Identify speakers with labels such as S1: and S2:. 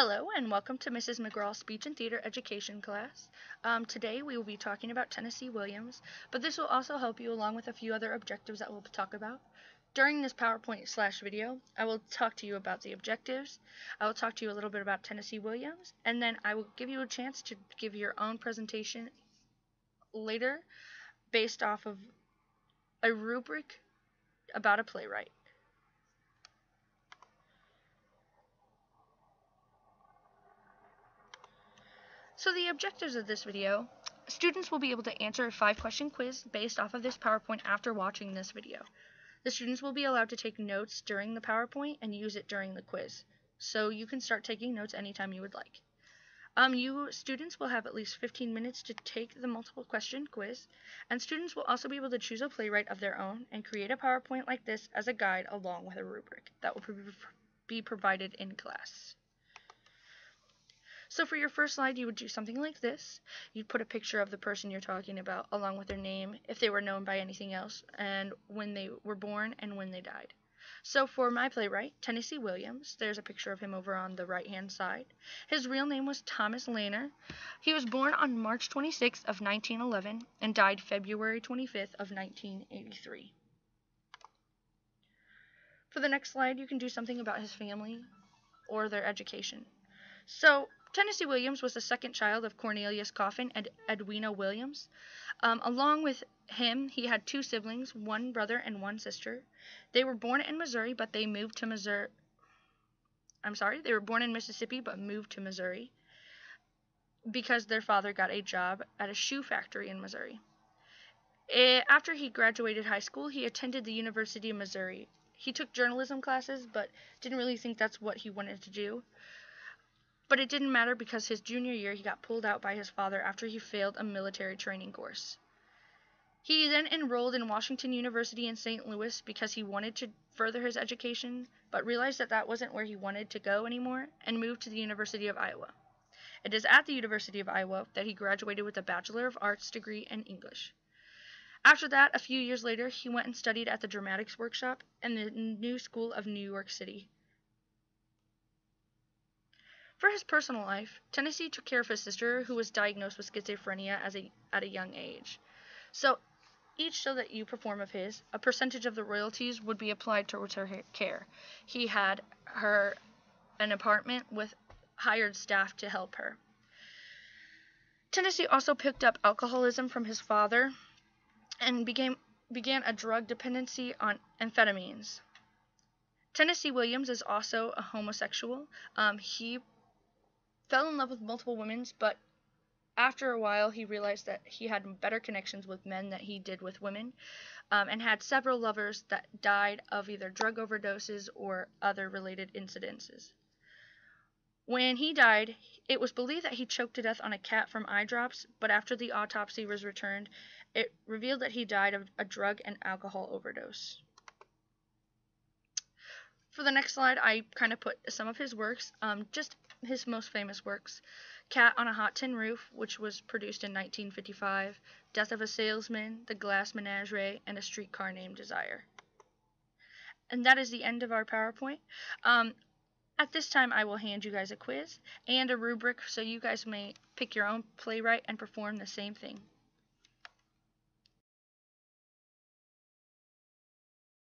S1: Hello and welcome to Mrs. MaGraw's Speech and Theater Education class. Today we will be talking about Tennessee Williams, but this will also help you along with a few other objectives that we'll talk about. During this PowerPoint/video, I will talk to you about the objectives, I will talk to you a little bit about Tennessee Williams, and then I will give you a chance to give your own presentation later based off of a rubric about a playwright. So the objectives of this video, students will be able to answer a 5-question quiz based off of this PowerPoint after watching this video. The students will be allowed to take notes during the PowerPoint and use it during the quiz. So you can start taking notes anytime you would like. You students will have at least 15 minutes to take the multiple question quiz, and students will also be able to choose a playwright of their own and create a PowerPoint like this as a guide along with a rubric that will be provided in class. So for your first slide, you would do something like this. You'd put a picture of the person you're talking about along with their name, if they were known by anything else, and when they were born and when they died. So for my playwright, Tennessee Williams, there's a picture of him over on the right-hand side. His real name was Thomas Lanner. He was born on March 26th of 1911 and died February 25th of 1983. For the next slide, you can do something about his family or their education. So Tennessee Williams was the second child of Cornelius Coffin and Edwina Williams. Along with him, he had 2 siblings, 1 brother and 1 sister. They were born in Missouri, but they moved to Missouri. They were born in Mississippi, but moved to Missouri because their father got a job at a shoe factory in Missouri. After he graduated high school, he attended the University of Missouri. He took journalism classes, but didn't really think that's what he wanted to do. But it didn't matter because his junior year he got pulled out by his father after he failed a military training course. He then enrolled in Washington University in St. Louis because he wanted to further his education, but realized that that wasn't where he wanted to go anymore and moved to the University of Iowa. It is at the University of Iowa that he graduated with a Bachelor of Arts degree in English. After that, a few years later, he went and studied at the Dramatics Workshop and the New School of New York City. For his personal life, Tennessee took care of his sister, who was diagnosed with schizophrenia at a young age. So, each show that you perform of his, a percentage of the royalties would be applied towards her care. He had her an apartment with hired staff to help her. Tennessee also picked up alcoholism from his father and began a drug dependency on amphetamines. Tennessee Williams is also a homosexual. He fell in love with multiple women, but after a while he realized that he had better connections with men than he did with women, and had several lovers that died of either drug overdoses or other related incidences. When he died, it was believed that he choked to death on a cat from eye drops, but after the autopsy was returned, it revealed that he died of a drug and alcohol overdose. For the next slide, I kind of put some of his works, just his most famous works. Cat on a Hot Tin Roof, which was produced in 1955, Death of a Salesman, The Glass Menagerie, and A Streetcar Named Desire. And that is the end of our PowerPoint. At this time, I will hand you guys a quiz and a rubric so you guys may pick your own playwright and perform the same thing.